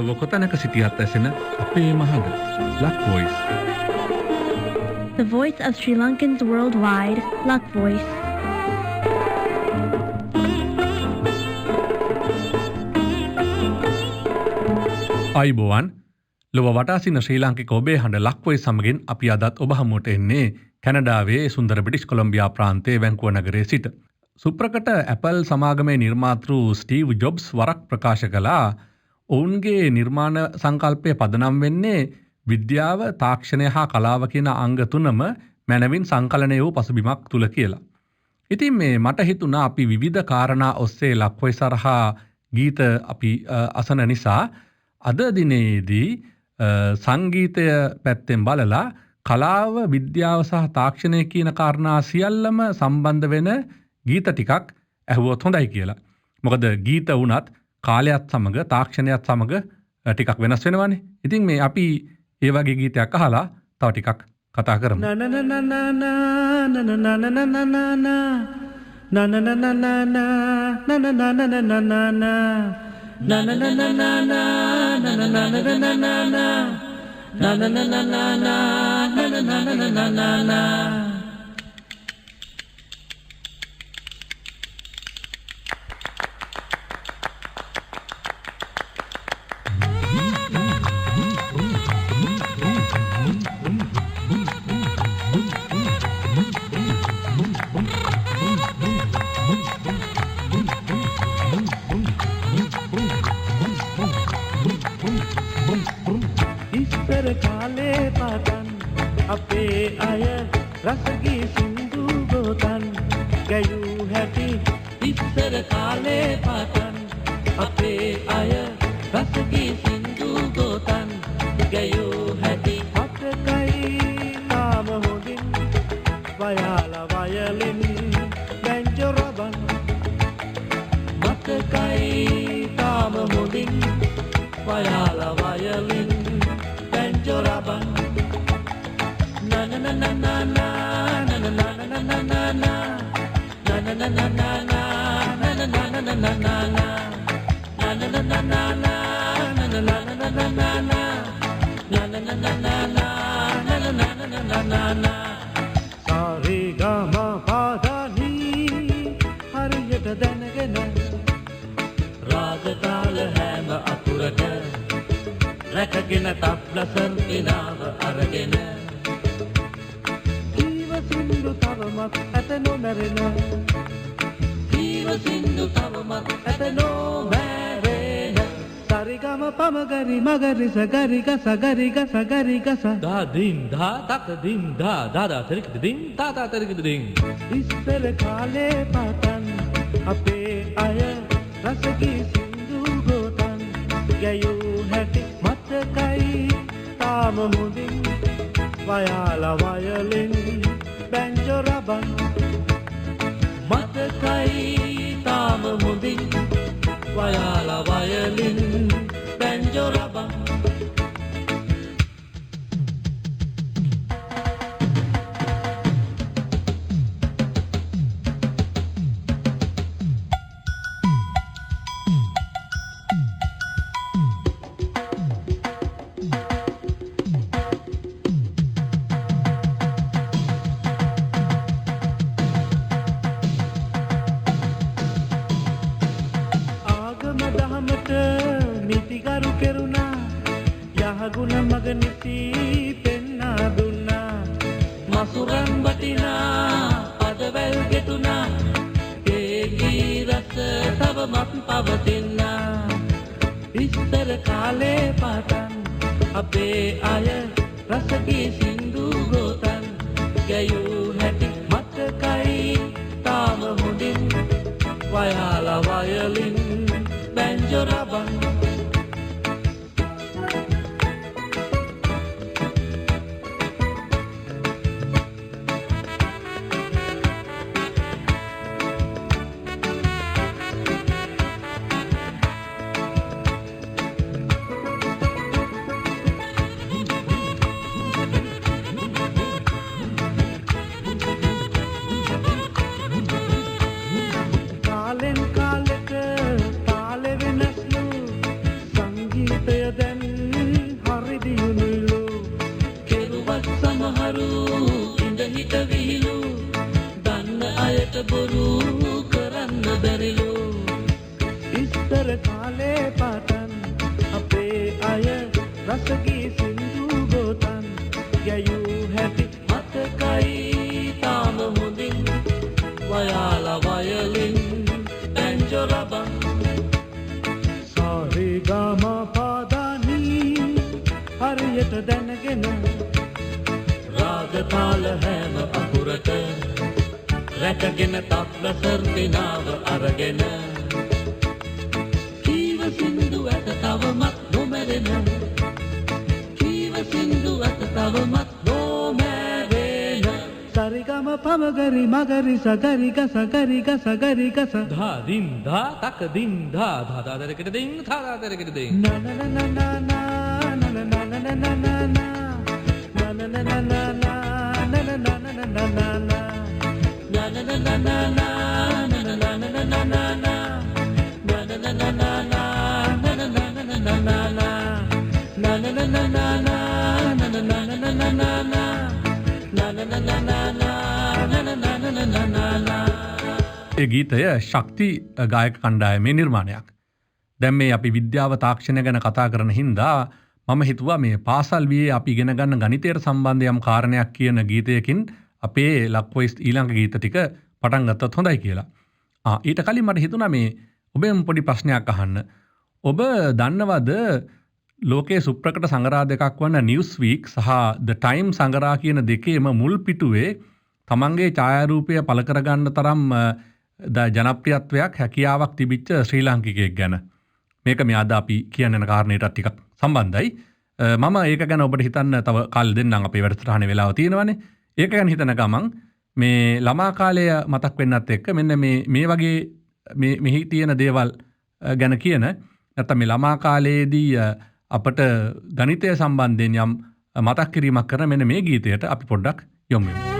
ලොව කොතැනක සිටියත් ඇසෙන අපේ මහඟ Luck Voice. The voice of Sri Lankans worldwide, Luck Voice. අයිබෝවන් ලොව වටාසින ශ්‍රී ලාංකික ඔබේ හඬ Luck Voice සමගින් අපි අදත් ඔබ හමුවට එන්නේ කැනඩාවේ සුන්දර බ්‍රිටිෂ් කොලම්බියා ප්‍රාන්තයේ වැන්කුවර් නගරයේ සිට. සුප්‍රකට Apple සමාගමේ නිර්මාතෘ ස්ටීව් ජොබ්ස් වරක් ප්‍රකාශ කළා ඔවුන්ගේ නිර්මාණ සංකල්පය පදනම් වෙන්නේ විද්‍යාව, තාක්ෂණය හා කලාව කියන අංග තුනම මැනවින් සංකලනය වූ පසුබිමක් තුල කියලා. ඉතින් මේ මට හිතුණා අපි විවිධ කාරණා ඔස්සේ Luck Voice සරහා ගීත අපි අසන නිසා අද දිනේදී සංගීතය පැත්තෙන් බලලා කලාව, විද්‍යාව සහ තාක්ෂණය කියන කාරණා සියල්ලම සම්බන්ධ වෙන ගීත ටිකක් ඇහුවොත් හොඳයි කියලා. මොකද ගීත වුණත් කාලයත් සමග තාක්ෂණයත් සමග ටිකක් වෙනස් වෙනවානේ. ඉතින් මේ අපි ඒ වගේ ගීතයක් අහලා තව ටිකක් කතා කරමු. Da din da tak din da da da terik din ta ta terik din ඉස්සර කාලේ පටන් අපේ අය රසගී සින්දු ගෝතන් ගැයූ හැටි මතකයි තාම හොඳින් වයාලා වයලින් බැන්ජෝ රබන් මතකයි තාම හොඳින් වයාලා වයලින් බැන්ජෝ රබන් ගීත විහිළු දන්න අයට බොරු කරන්න බැරිලු ඉස්තර කාලේ පාටන් අපේ අය රසගී සින්දු ගෝතන් ගැයූ හැටි මතකයි තාම හොඳින් වයාලා වයලින් පැන්ජෝ රබන් සාරේ ගාමා පාදානී හරියට දැනගෙන රාග තාල හැම අකුරට රැකගෙන තප්ල සර්දිනාව අරගෙන කීව සින්දු ඇත තවමත් නොමැරෙන කීව සින්දු ඇත තවමත් නොමැරෙන සරිගම පමගරි මගරි සගරි ගස ගරි ගස ගරි ගස ධා දින් ධා තක දින් ධා ධා ධා දරකට දින් ධා ධා දරකට දින් ඒ ගීතය ශක්ති ගායක කණ්ඩායමේ නිර්මාණයක්. දැන් මේ අපි විද්‍යාව තාක්ෂණය ගැන කතා කරන හින්දා මම හිතුවා මේ පාසල් වියේ අපි ඉගෙන ගන්න ගණිතයට සම්බන්ධ යම් කාරණයක් කියන ගීතයකින් අපේ ලක්වොයිස් ඊළඟ ගීත ටික පටන් ගත්තොත් හොඳයි කියලා. ඊට කලින් මට හිතුණා මේ ඔබෙන් පොඩි ප්‍රශ්නයක් අහන්න. ඔබ දන්නවද ලෝකයේ සුප්‍රකට සංගරා දෙකක් වන නිවුස්වීක් සහ ද ටයිම් සංගරා කියන දෙකේම මුල් පිටුවේ තමන්ගේ ඡායාරූපය පළ කරගන්න තරම් ජනප්‍රියත්වයක් හැකියාවක් තිබිච්ච ශ්‍රී ලාංකිකයෙක් ගැන. මේක මේ අද අපි කියන්න යන කාරණේටත් ටිකක් සම්බන්ධයි. මම ඒක ගැන ඔබට හිතන්න තව කාලෙ දෙන්නම් අපේ වැඩසටහනේ වෙලාව තියෙනවානේ. ඒක ගැන හිතන ගමන් මේ ළමා කාලය මතක් වෙන්නත් එක්ක මෙන්න මේ වගේ මෙහි තියෙන දේවල් ගැන කියන නැත්නම් මේ ළමා කාලයේදී අපට ගණිතය සම්බන්ධයෙන් යම් මතක් කිරීමක් කරන මෙන්න මේ ගීතයට අපි පොඩ්ඩක් යොමු වෙමු.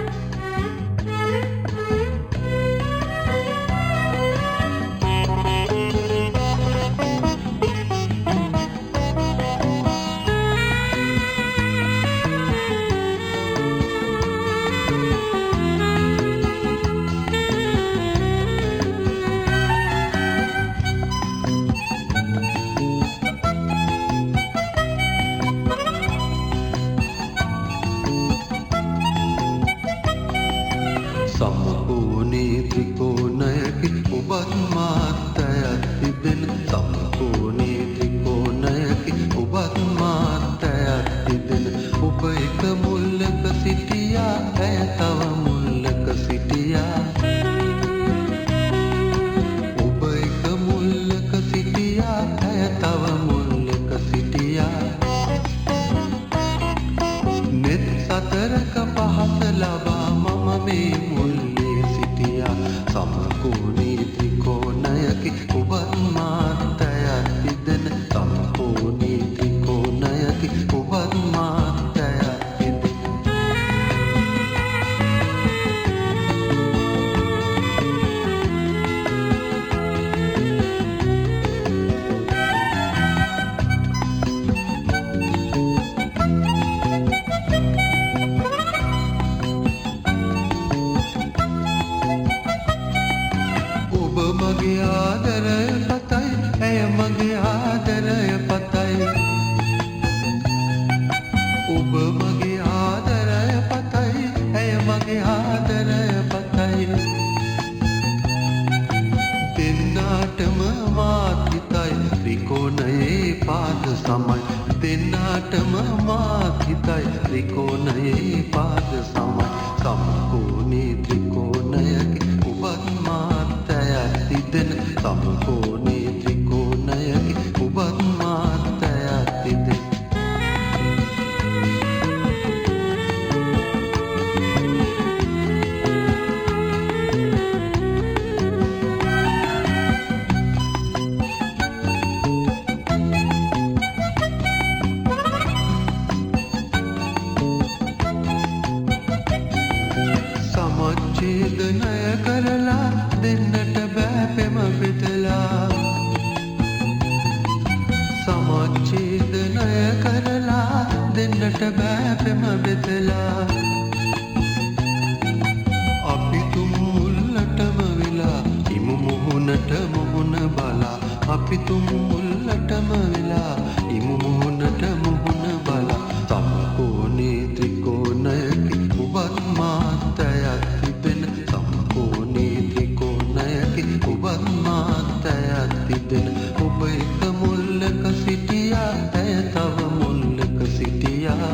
පිතුම් මුල්ලටම වෙලා ඉමු මුහුණට මුහුණ බලා සමකෝණේ ත්‍රිකෝණයකි ඔබත් මාත් ඇයත් තිබෙන සමකෝණේ ත්‍රිකෝණයකි ඔබත් මාත් ඇයත් තිබෙන ඔබ එක මුල්ලක සිටියා ඇය තව මුල්ලක සිටියා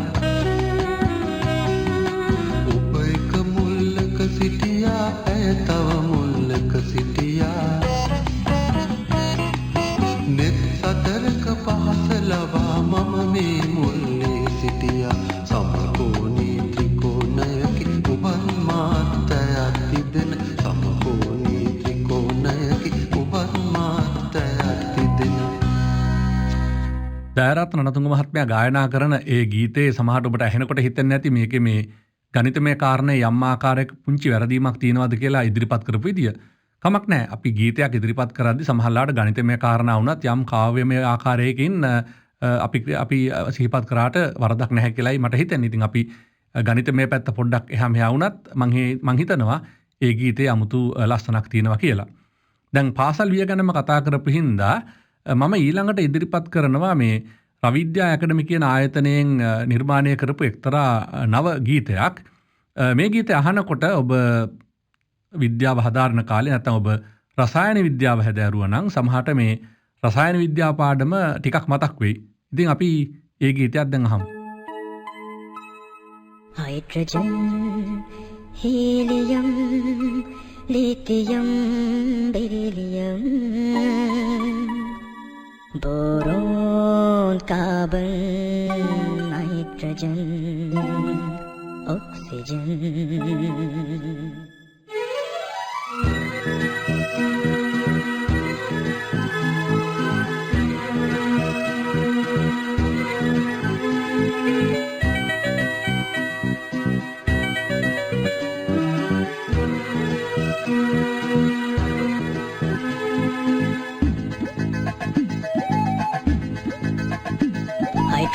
ඔබ එක මුල්ලක සිටියා ඇය තව මුල්ලක සිටියා නෙත් සතරක පහස ලබා මම මේ මුල්ලේ සිටියා සමකෝණී ත්‍රිකෝණයකි ඔබත් මාත් ඇයත් තිබෙන සමකෝණී ත්‍රිකෝණයකි ඔබත් මාත් ඇයත් තිබෙන. දයරත්න රණතුංග මහත්මයා ගායනා කරන ඒ ගීතේ සමහරට ඔබට ඇහෙනකොට හිතෙන්නේ නැති මේකේ මේ ගණිතමය කාරණේ යම් ආකාරයක පුංචි වැරදීමක් තියෙනවද කියලා ඉදිරිපත් කරපු විදිය. කමක් නැහැ. අපි ගීතයක් ඉදිරිපත් කරද්දී සමහරලාට ගණිතමය කාරණා වුණත් යම් කාව්‍යමය ආකාරයකින් අපි සිහිපත් කරාට වරදක් නැහැ කියලායි මට හිතෙන්නේ. ඉතින් අපි ගණිතමය පැත්ත පොඩ්ඩක් එහා මෙහා වුණත් මං හිතනවා ඒ ගීතේ 아무තු ලස්සනක් තියෙනවා කියලා. දැන් පාසල් විය ගැනම කතා කරපු හින්දා මම ඊළඟට ඉදිරිපත් කරනවා මේ රවිද්‍යා ඇකඩමි කියන ආයතනයෙන් නිර්මාණය කරපු එක්තරා නව ගීතයක්. මේ ගීතය අහනකොට ඔබ විද්‍යාව හදාරන කාලේ නැත්නම් ඔබ රසායන විද්‍යාව හැදෑරුවා නම් සමහරට මේ රසායන විද්‍යා පාඩම ටිකක් මතක් වෙයි. ඉතින් අපි ඒ ගීතයක් දැන් අහමු. Hydrogen, helium, lithium, beryllium, boron, carbon, nitrogen, oxygen.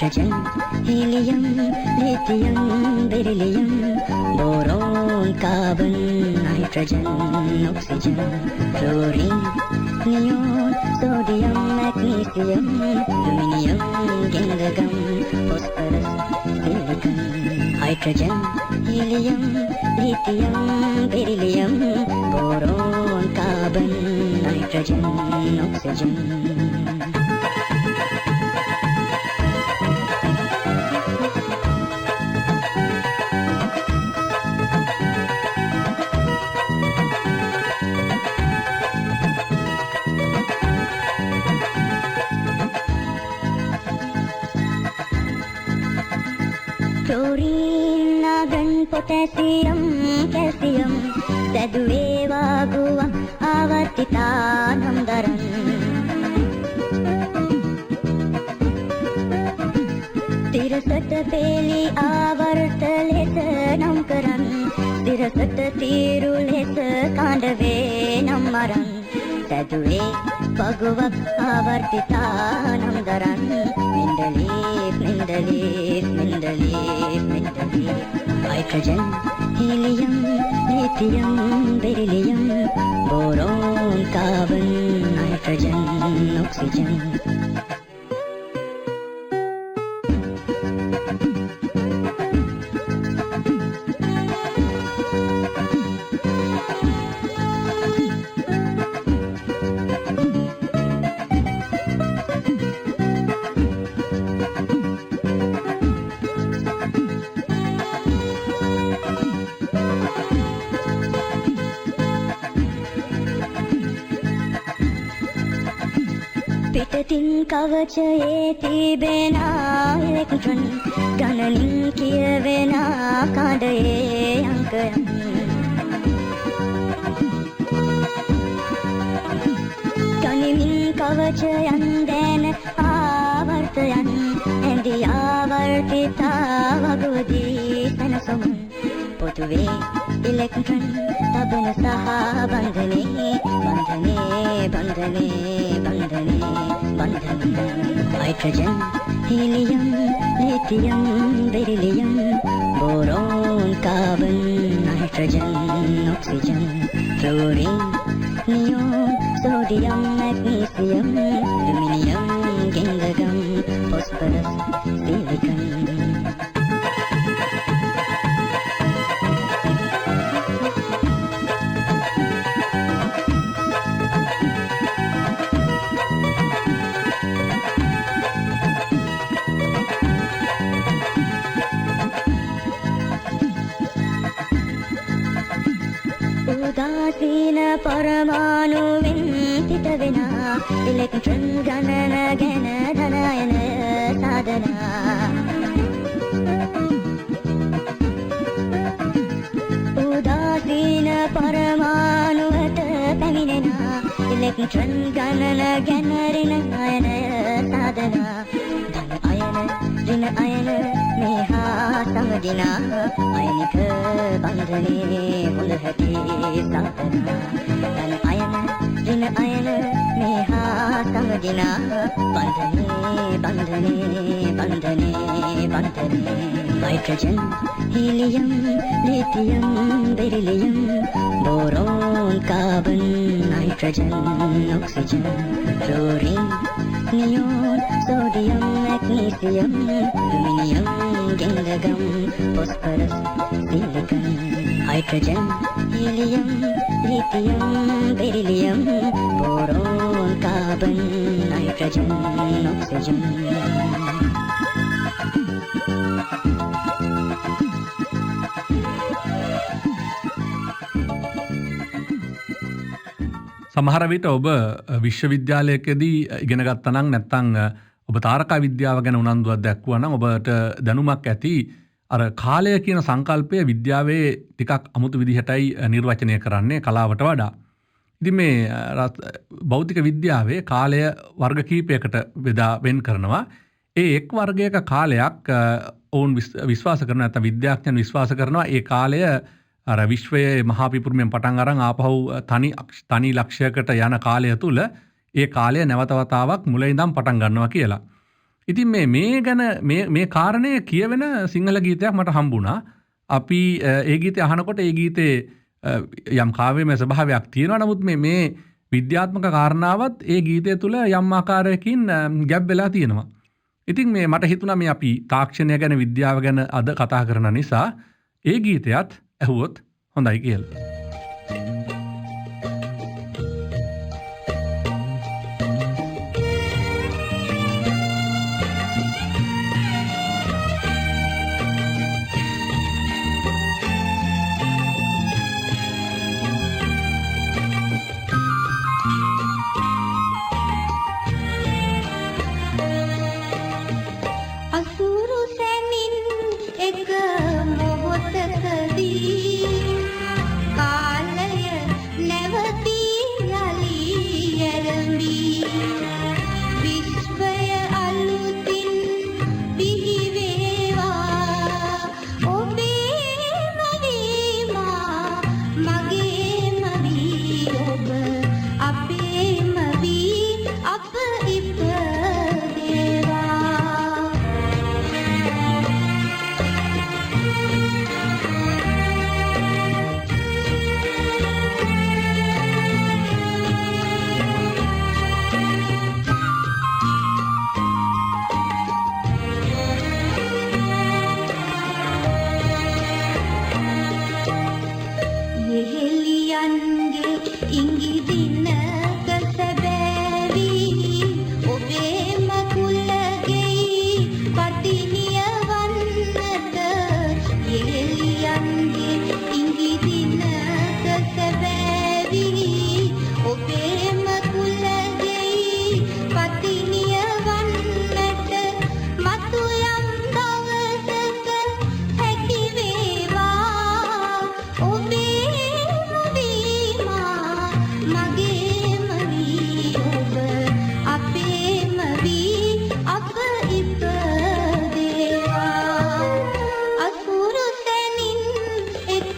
Hydrogen, helium, lithium, beryllium, boron, carbon, nitrogen, oxygen, fluorine, neon, sodium, magnesium, aluminium, gingergum, phosphorus, silicon. Hydrogen, helium, lithium, beryllium, boron, carbon, nitrogen, oxygen. Chlorine, argon, potassium, calcium, සැදුවේ වාගුවක් ආවර්තිතානම් දරන්. තිරසට පේලි ආවර්ත ලෙස නම් කරන්, තිරසට තීරු ලෙස කාණ්ඩවේ නම් මරන්. සැදුවේ වගුවක් ආවර්තිතානම් දරන්. Mendelif, Mendelif, Mendelif, Mendelif. Hydrogen, helium, lithium, beryllium, boron, carbon, nitrogen, oxygen. පිටතින් කවචයේ තිබෙන ඉලෙක්ට්‍රෝන ගණනින් කියවෙන කාණ්ඩයේ අංකයන්. ගණනින් කවචයන් දැන ආවර්තයන් ඇඳි ආවර්තිතා වගුවදී සනසමුන්. පොතුවේ ඉලෙක්ට්‍රෝන තබන සහ බන්ධනේ බන්ධනේ බන්ධනේ බන්ධනේ. Hydrogen, helium, lithium, beryllium, boron, carbon, nitrogen, oxygen, fluorine, neon, sodium, magnesium, උදාසීන පරමාණුවෙන් පිට වෙන ඉලෙක්ට්‍රෝන ගණන ගැන ධනයන සාධනා උදාසීන පරමාණුවට පැමිණෙන ඉලෙක්ට්‍රෝන ගණන ගැන ඍණ අයන සාධනා ධන අයන ඍණ අයන මේහා සමගිනා අයනික බන්ධනේ හොඳ හැටි සාධනා ධන අයන ඍණ අයන මේහා සමගිනා බන්ධනේ hydrogen helium lithium beryllium boron carbon nitrogen oxygen chlorine neon sodium magnesium aluminium ගෙන්දගම් phosphorus silicon hydrogen helium lithium beryllium boron carbon nitrogen oxygen සමහර විට ඔබ විශ්වවිද්‍යාලයකදී ඉගෙන ගත්තා නම් නැත්නම් ඔබ තාරකා විද්‍යාව ගැන උනන්දුවක් දැක්වුවා නම් ඔබට දැනුමක් ඇති අර කාලය කියන සංකල්පය විද්‍යාවේ ටිකක් අමුතු විදිහටයි නිර්වචනය කරන්නේ කලාවට වඩා. ඉතින් මේ භෞතික විද්‍යාවේ කාලය වර්ග කීපයකට බෙදා වෙන් කරනවා. ඒ එක් වර්ගයක කාලයක් ඔවුන් විශ්වාස කරන නැත්නම් විද්‍යාඥයන් විශ්වාස කරනවා ඒ කාලය අර විශ්වයේ මහා පිපුරුමෙන් පටන් අරන් ආපහු තනි ලක්ෂයකට යන කාලය තුල ඒ කාලය නැවත වතාවක් මුල ඉඳන් පටන් ගන්නවා කියලා. ඉතින් මේ ගැන මේ කාරණය කියවෙන සිංහල ගීතයක් මට හම්බුණා. අපි ඒ ගීතය අහනකොට ඒ ගීතේ යම් කාව්‍යමය ස්වභාවයක් තියෙනවා. නමුත් මේ විද්‍යාත්මක කාරණාවත් ඒ ගීතය තුල යම් ආකාරයකින් ගැබ් වෙලා තියෙනවා. ඉතින් මට හිතුණා මේ අපි තාක්ෂණය ගැන විද්‍යාව ගැන අද කතා කරන නිසා ඒ ගීතයත් ඇහුවොත් හොඳයි කියලා. අසුරු සැනින් එක මොහොතකදී කාලය නැවතී යලි ඇරඹී විශ්වය අලුතින් බිහි වේවා ඔබේම වීමා මගේම වී ඔබ අපේම වී අප ඉපදේවා යෙහෙලියන්ගේ ඉංගිදිනක සැබෑවී ඔබේම කුලගෙයි පටිනිය වන්නට යෙහෙලියන්ගේ ඉංගිදිනක සැබෑවී ඔබේම කුලගෙයි පටිනිය වන්නට මතු යම් දවසක හැකි වේවා ඔබේම වීමා මගේම වී ඔබ අපේම වී අප ඉපදේවා අසුරු සැනින් එක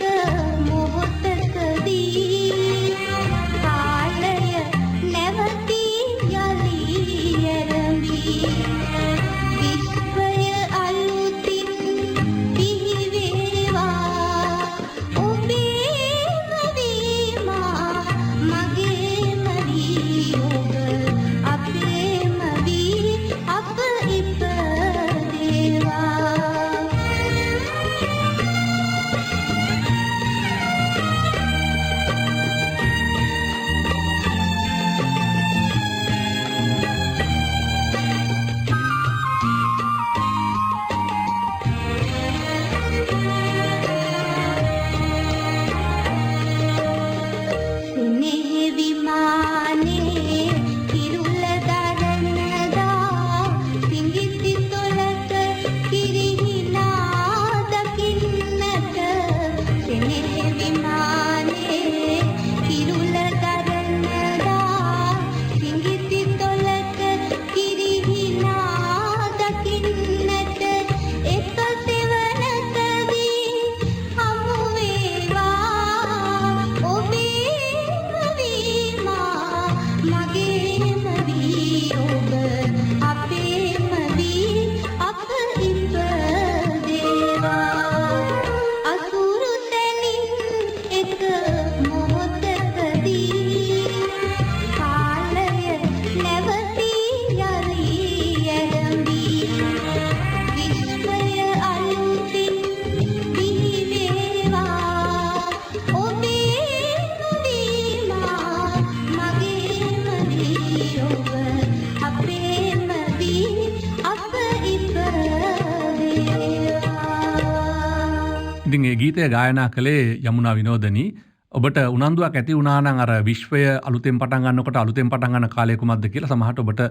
ගීතය ගායනා කළේ යමුනා විනෝදනී. ඔබට උනන්දුවක් ඇති වුණා නම් අර විශ්වය අලුතෙන් පටන් ගන්නකොට අලුතෙන් පටන් ගන්න කාලය කුමක්ද කියලා සමහරට ඔබට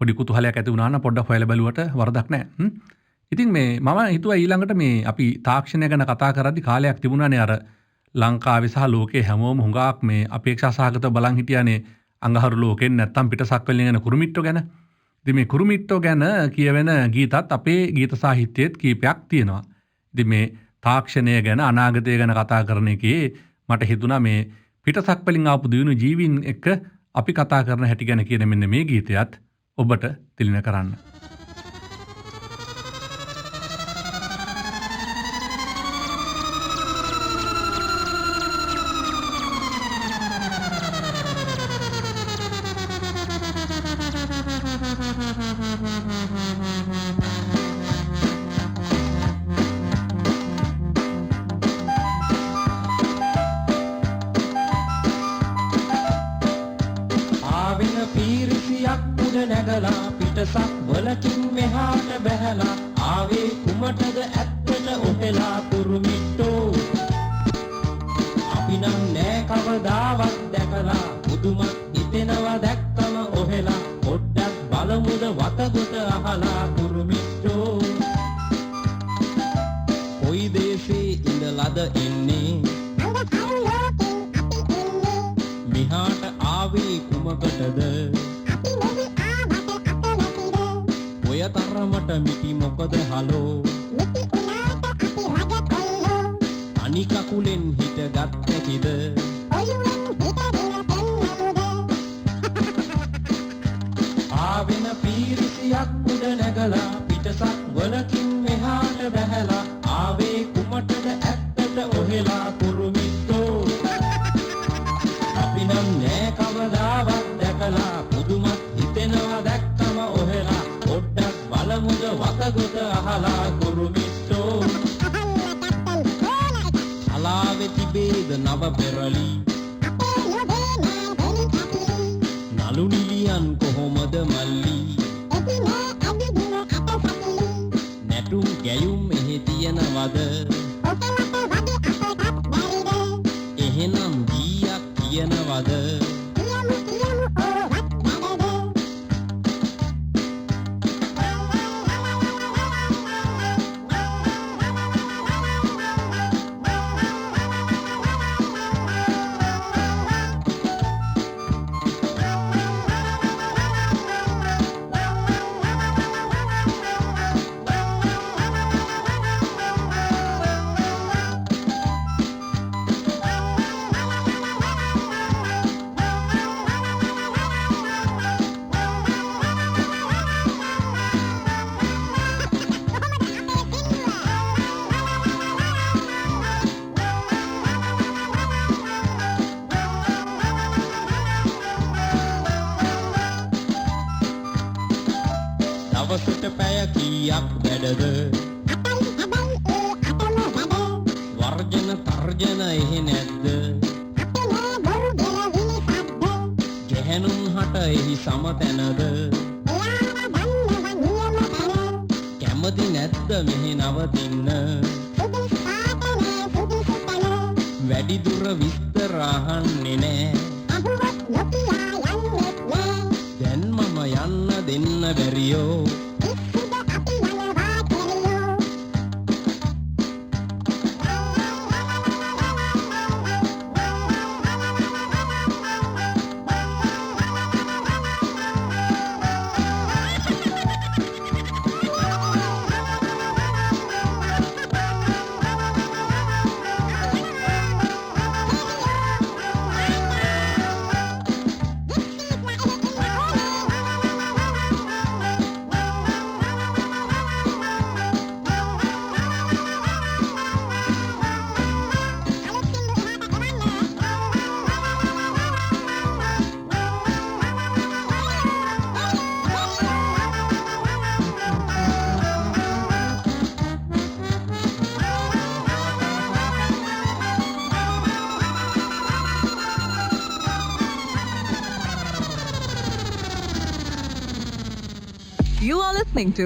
පොඩි ಕುತೂಹලයක් ඇති වුණා නම් පොඩ්ඩක් හොයලා බලුවට වරදක් නැහැ. ඉතින් මේ මම හිතුවා ඊළඟට මේ අපි තාක්ෂණය ගැන කතා කරද්දි කාලයක් තිබුණානේ අර ලංකාවේ සහ ලෝකයේ හැමෝම හුඟක් මේ අපේක්ෂා සහගත බලන් හිටියානේ අඟහරු ලෝකෙන් නැත්තම් පිටසක් වලින් එන කුරුමිට්ටෝ ගැන. ඉතින් මේ කුරුමිට්ටෝ ගැන කියවෙන ගීතත් අපේ ගීත සාහිත්‍යයේත් කීපයක් තියෙනවා. ඉතින් මේ තාක්ෂණය ගැන අනාගතය ගැන කතා කරන එකේ මට හිතුණා මේ පිටසක් වලින් ආපු දිනු ජීවීන් එක්ක අපි කතා කරන හැටි ගැන කියන මෙන්න මේ ගීතයත් ඔබට තිලින කරන්න. නැගලා පිටසක් වලකින් මෙහාට බැහැලා ආවේ කුමටද ඇත්තට ඔහෙලා කුරුමිට්ටෝ අපි නම් නෑ කවදාවත් දැකලා බුදුමත් හිතෙනවා දැක්කම ඔහෙලා පොඩ්ඩක් බලමුද වතගොත අහලා කුරුමිට්ටෝ කොයි දේශේ ඉඳලාද එන්නේ මෙහාට ආවේ කුමකටද ඔය තරමට මිටි මොකද හලෝ මිටි උනාට අපි රජ කොල්ලෝ අනි කකුලෙන් හිට ගත් නැතිද ඔයුෙන් හිටගෙන පෙන්නලුද ආවෙන පීරිසියක් උඩ නැගලා පිටසක් වලකින් මෙහාට බැහැලා ආවේ කුමටද ඇත්තට ඔහෙලා කුරුමිට්ටෝ අපි නම් නෑ කවදාවත් දැකලා පුදුමත් හිතෙනවා දැක්කම ඔහෙලා පොඩ්ඩක් බලමුද වතගොත අහලා කුරුමිට්ටෝ අලාවේ තිබේද නව පෙරලි නලු නිලියන් කොහොමද මල්ලි නැටුම් ගැයුම් එහෙ තියනවද එහෙනම් ගීයක් කියනවද දවසට පැය කීයක් වැඩද වර්ජන තර්ජන එහෙ නැද්ද ගැහැණුන් හට එහි සමතැනද කැමති නැද්ද මෙහි නවතින්න වැඩි දුර විස්තර අහන්නේ නෑ දැන් මම යන්න දෙන්න බැරියෝ You are listening to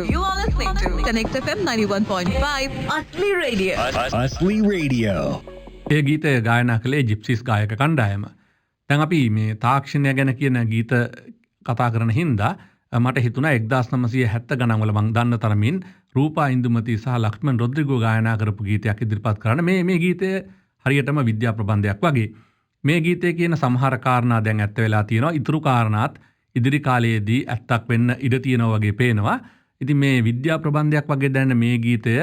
Connect FM 91.5 Asli Radio. Asli Radio. ඒ ගීතය ගායනා කළේ ජිප්සිස් ගායක කණ්ඩායම. දැන් අපි මේ තාක්ෂණය ගැන කියන ගීත කතා කරන හින්දා මට හිතුණා 1970 ගණන් වල මම දන්න තරමින් රූපා ඉන්දුමති සහ ලක්ෂ්මන් රොඩ්රිගෝ ගායනා කරපු ගීතයක් ඉදිරිපත් කරන්න. මේ ගීතය හරියටම විද්‍යා ප්‍රබන්ධයක් වගේ. මේ ගීතයේ කියන සමහර කාරණා දැන් ඇත්ත වෙලා තියෙනවා. ඊතුරු කාරණාත් ඉදිරි කාලයේදී ඇත්තක් වෙන්න ඉඩ තියෙනවා වගේ පේනවා. ඉතින් මේ විද්‍යා ප්‍රබන්ධයක් වගේ දැනෙන මේ ගීතය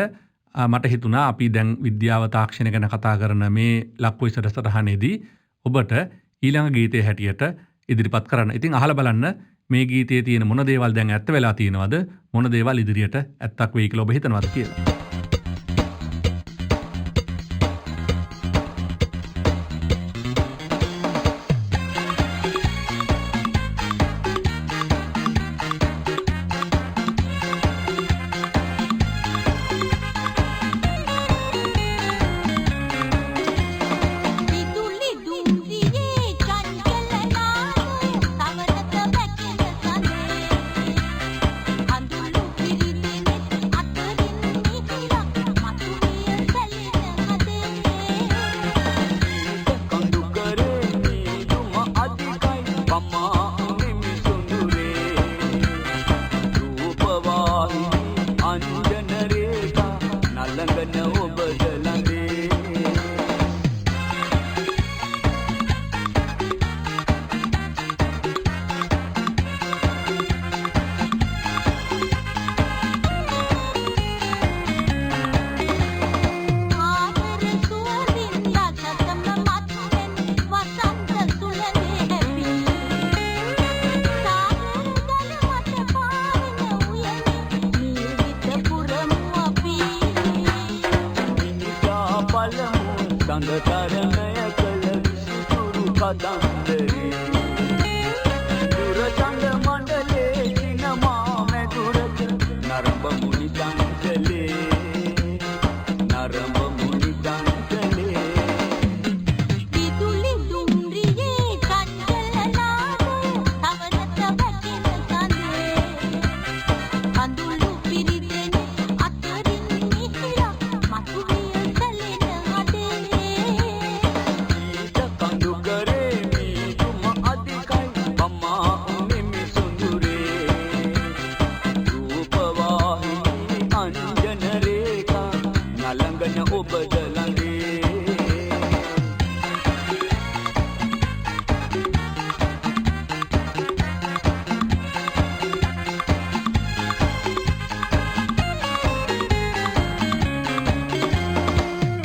මට හිතුණා අපි දැන් විද්‍යාව තාක්ෂණය ගැන කතා කරන මේ ලක්වොයිස් සටහනේදී ඔබට ඊළඟ ගීතයේ හැටියට ඉදිරිපත් කරන්න. ඉතින් අහලා බලන්න මේ ගීතයේ තියෙන මොන දේවල් දැන් ඇත්ත වෙලා තියෙනවද, මොන දේවල් ඉදිරියට ඇත්තක් වෙයි කියලා ඔබ හිතනවද කියලා. විදුලි දුම්රියේ චංචල නාදය සවනත වැටෙන සඳේ අඳුළු පිරිතෙනෙත් අතරින් මිහිරක් මතුවිය සැලෙන හදේ කඳු කරේ නීදුම අධිකයි පමා නිමි සුඳුරේ රූපවාහිනී අංජන රේඛා නලංගන ඔබද ළඟේ ආදර සුවඳින් රජතම මත්වෙන් වසන්ත සුළඟේ හැපි සාගර ජල මත පාවෙන උයනේ නිර්විත පුරමු අපි මිනිසා පළමු සංගතරණය කළ විසිතුරු කදන්දරේ දුරචන්ද මණ්ඩලේ සිනමා මැදුරක නරඹ මුනි චංචලේ නරඹ මුනි චංචලේ විදුලි දුම්රියේ චංචල නාදය සවනත වැටෙන සඳේ අඳුළු පිරිතෙනෙත් අතරින් මිහිරක් මතුවිය සැලෙන හදේ ඊට කඳු කරේ මීදුම අධිකයි පමා නිමි සුඳුරේ රූපවාහිනී අංජන රේඛා නලංගන ඔබද ළඟේ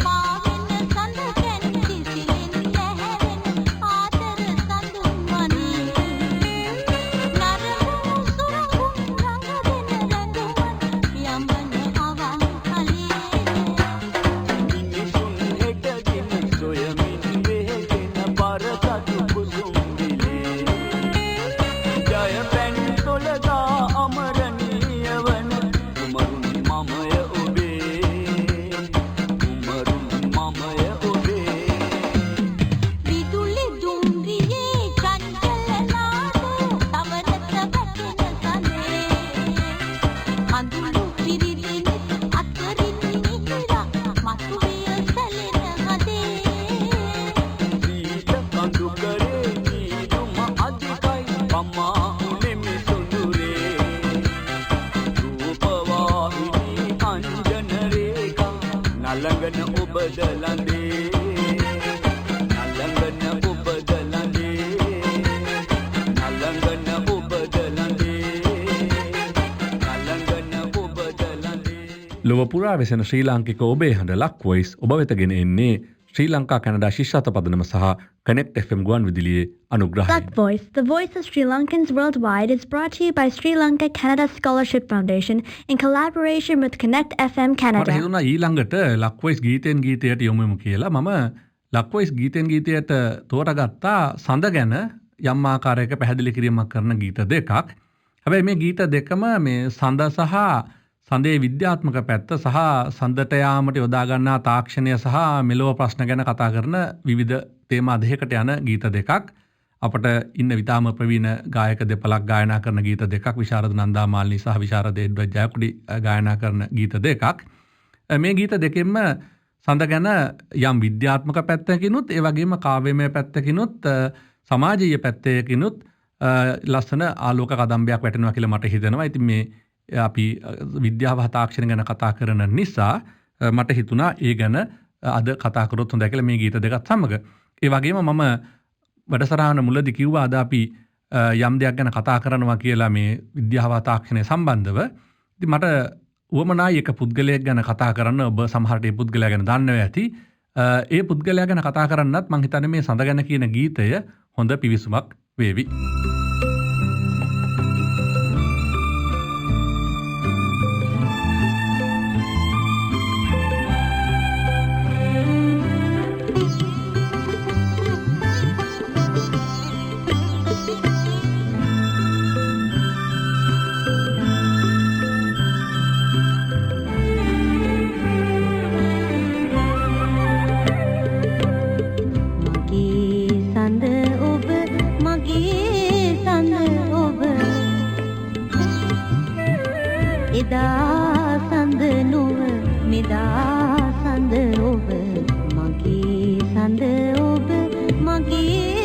පාවෙන සඳකෙන් කිසිලින් නැහැරෙන ආදර සඳුන් මනී නරඹු සුරඟුම් රඟදෙන රැඳුමන් යමන අවන් කලේ මිනිසුන් හෙටදින සොයමින් වෙහෙගෙන පරසතු කුසුම් විලේ ජය පැන් තොලදා අමරණීය වන කුමරුන් මමය ඔබේ කුමරුන් මමය ඔබේ විදුලි දුම්රියේ චංචල නාදය සවනත වැටෙන සඳේ අඳුළු පිරිතෙනෙත් අතරින් මිහිරක් මතුවිය සැලෙන හදේ ඊට කඳු කරේ නීදුම අධිකයි පමා නිමි සුඳුරේ රූපවාහිනී අංජන රේඛා නලංගන ඔබද ළඟේ නලංගන ඔබද ළඟේ නලංගන ඔබද ළඟේ නලංගන ඔබද ළඟේ ලොව පුරා වෙසෙන ශ්‍රී ලාංකික ඔබේ හඬ ලක්වොයිස් ඔබ වෙතගෙන එන්නේ ශ්‍රී ලංකා කැනඩා ශිෂ්‍යත පදනම සහ කනෙක්ට් FM ගුවන් විදුලියේ අනුග්‍රහයෙන්. That Voice, the voice of Sri Lankans worldwide, is brought to you by Sri Lanka Canada Scholarship Foundation in collaboration with Connect FM මට Canada. හිතුණා ඊළඟට ලක්වොයිස් ගීතෙන් ගීතයට යොමුමු කියලා. මම ලක්වොයිස් ගීතෙන් ගීතයට තෝරගත්තා සඳ ගැන යම් ආකාරයක පැහැදිලි කිරීමක් කරන ගීත දෙකක්. හැබැයි මේ ගීත දෙකම මේ සඳ සහ සඳේ විද්‍යාත්මක පැත්ත සහ සඳට යාමට යොදා ගන්නා තාක්ෂණය සහ මෙලොව ප්‍රශ්න ගැන කතා කරන විවිධ තේමා දෙකකට යන ගීත දෙකක්. අපට ඉන්න විතාම ප්‍රවීණ ගායක දෙපළක් ගායනා කරන ගීත දෙකක් විශාරද නන්දා මාලිනී සහ විශාරද එඩ්වඩ් ජයකුඩි ගායනා කරන ගීත දෙකක්. මේ ගීත දෙකෙන්ම සඳ ගැන යම් විද්‍යාත්මක පැත්තකිනුත් ඒ වගේම කාව්‍යමය පැත්තකිනුත් සමාජීය පැත්තකිනුත් ලස්සන ආලෝක කදම්බයක් වැටෙනවා කියලා මට හිතෙනවා. ඉතින් මේ අපි විද්‍යාව තාක්ෂණ ගැන කතා කරන නිසා මට හිතුණා ඒ ගැන අද කතා කරොත් හොඳයි කියලා මේ ගීත දෙකත් සමග. ඒ වගේම මම වැඩසටහන මුලදී කිව්වා අද අපි යම් දෙයක් ගැන කතා කරනවා කියලා මේ විද්‍යාව තාක්ෂණය සම්බන්ධව. ඉතින් මට උවමනායි එක පුද්ගලයෙක් ගැන කතා කරන්න. ඔබ සමහරට ඒ පුද්ගලයා ගැන දන්නවා ඇති. ඒ පුද්ගලයා ගැන කතා කරන්නත් මං හිතන්නේ මේ සඳ ගැන කියන ගීතය හොඳ පිවිසුමක් වේවි. එදා සඳ නොව මෙදා සඳ ඔබ මගේ සඳ ඔබ මගේ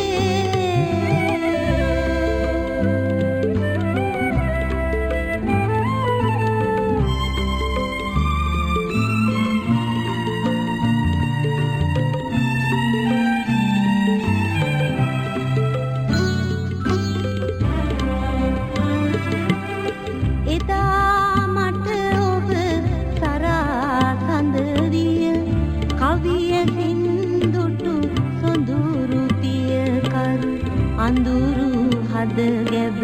අඳුරු හද ගැබ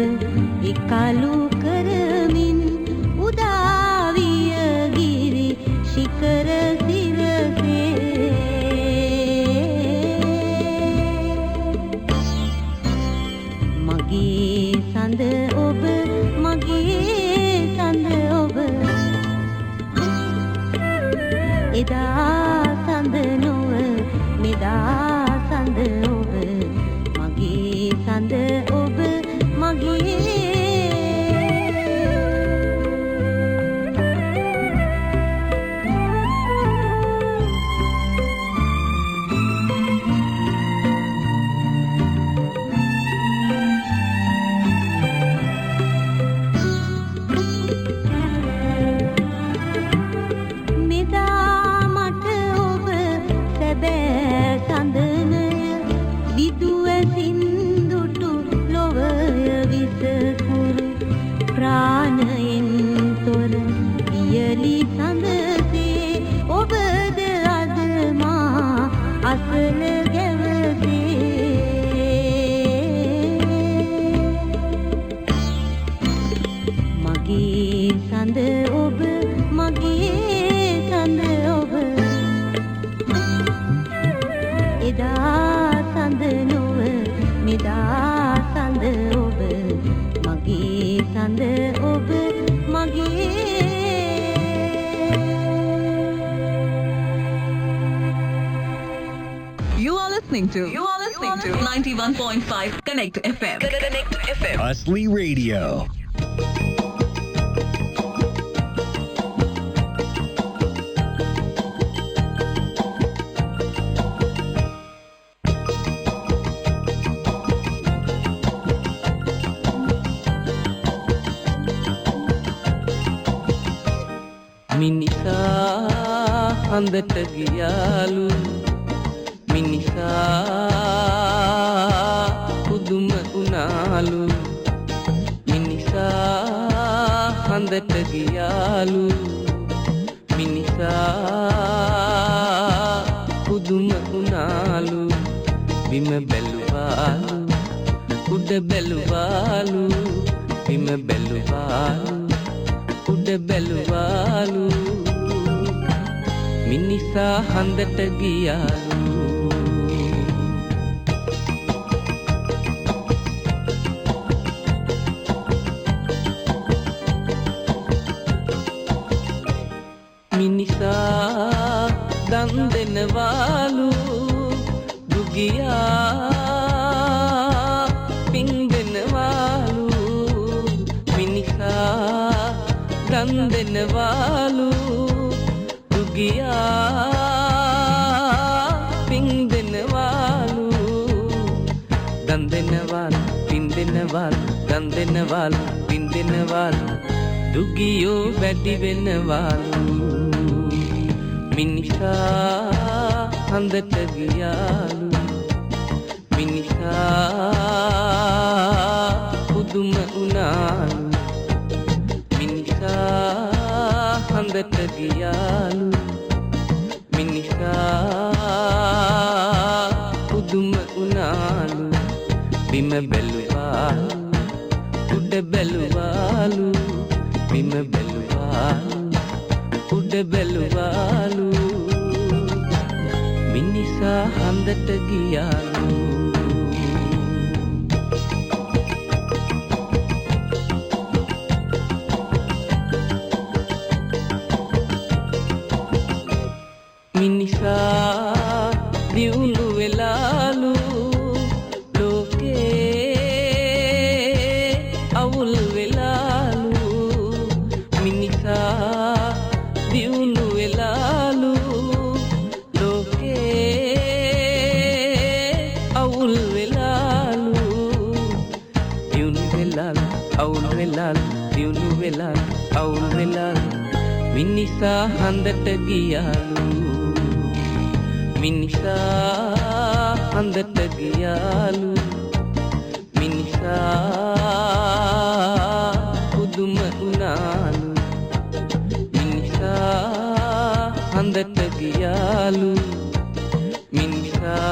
එකලු කරමින් උදාවිය ගිරි ශිකර සිරසේ මගේ සඳ ඔබ මගේ සඳ ඔබ එදා සඳ නොව මෙදා සඳ ඔබ සඳ ඔබ මගේ මෙදා මට ඔබ සැබෑ සඳනය විදුවසින් ප්‍රාණයෙන් තොර පියලි සඳසේ ඔබද අද මා අසල ගැවසේ මගේ සඳ ඔබ මගේ සඳ ඔබ එදා සඳ නොව මෙදා සඳ ඔබ මගේ සඳ ඔබ මගේ You are listening to 91.5 Connect FM. Connect FM. Asli Radio. මිනිසා හඳට ගියාලු මිනිසා පුදුම උනාලු මිනිසා හඳට ගියාලු මිනිසා පුදුම උනාලු බිම බැලුවාලු උඩ බැලුවාලු බිම බැලුවාලු උඩ බැලුවාලු මිනිසා හඳට ගියාලු මිනිසා දන් දෙනවාලු දුගියා දුගියා පින් දෙනවාලු දන් දෙනවාලු පින් දෙනවාලු දන් දෙනවාලු පින් දෙනවාලු දුගියෝ වැඩි වෙනවාලු මිනිසා හඳට ගියාලු මිනිසා පුදුම උනාලු මිනිසා හඳට ගියාලු මිනිසා පුදුම උනාලු බිම බැලුවාලු උඩ බැලුවාලු බිම බැලුවාලු උඩ බැලුවාලු මිනිසා හඳට ගියාලු මිනිසා දියුණු වෙලාලු ලෝකේ අවුල් වෙලාලු මිනිසා දියුණු වෙලාලු ලෝකේ අවුල් වෙලාලු දියුණු වෙලාලු අවුල් වෙලාලු දියුණු වෙලාලු අවුල් වෙලාලු මිනිසා හඳට ගියාලු මිනිසා හඳට ගියාලු මිනිසා පුදුම උනාලු මිනිසා හඳට ගියාලු මිනිසා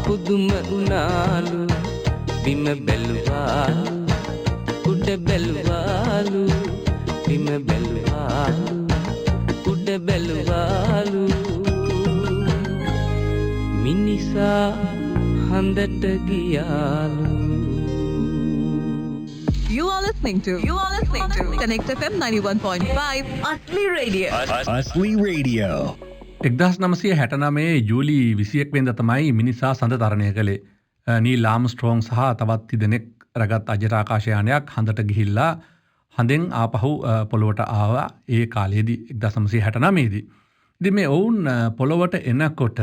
පුදුම උනාලු බිම බැලුවාලු උඩ බැලුවාලු බිම බැලුවාලු උඩ බැලුවාලු මිනිසා හඳට ගියාලු You are listening to Connect FM 91.5 Asli Radio. Asli Radio. 1969 ජූලි 21 වෙනිදා තමයි මිනිසා සඳ තරණය කළේ. නීල් ආම්ස්ට්‍රෝං සහ තවත් තිදෙනෙක් රගත් අජරාකාශයානයක් හඳට ගිහිල්ලා හඳෙන් ආපහු පොළොවට ආවා ඒ කාලයේදී 1969 දී. ඉතින් මේ ඔවුන් පොළොවට එනකොට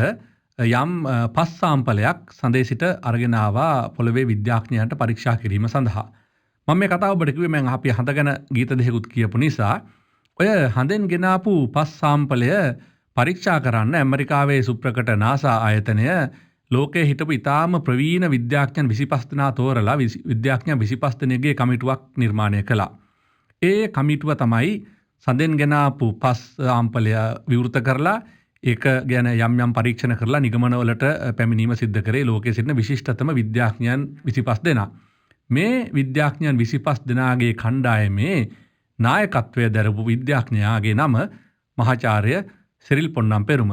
යම් පස් සාම්පලයක් සඳේ සිට අරගෙන ආවා පොළොවේ විද්‍යාඥයන්ට පරීක්ෂා කිරීම සඳහා. මම මේ කතාව ඔබට කිව්වේ මම අපි හඳ ගැන ගීත දෙකකුත් කියපු නිසා ඔය හඳෙන් ගෙනාපු පස් සාම්පලය පරීක්ෂා කරන්න ඇමරිකාවේ සුප්‍රකට නාසා ආයතනය ලෝකයේ හිටපු ඉතාම ප්‍රවීණ විද්‍යාඥයන් 25 දෙනා තෝරලා විද්‍යාඥයන් 25 දෙනෙක්ගේ කමිටුවක් නිර්මාණය කළා. ඒ කමිටුව තමයි සඳෙන් ගෙනාපු පස් සාම්පලය විවෘත කරලා ඒක ගැන යම් පරීක්ෂණ කරලා නිගමනවලට පැමිණීම සිද්ධ කරේ ලෝකයේ සිටින විශිෂ්ටතම විද්‍යාඥයන් 25 දෙනා. මේ විද්‍යාඥයන් 25 දෙනාගේ කණ්ඩායමේ නායකත්වය දරපු විද්‍යාඥයාගේ නම මහාචාර්ය සිරිල් පොන්නම්පෙරුම.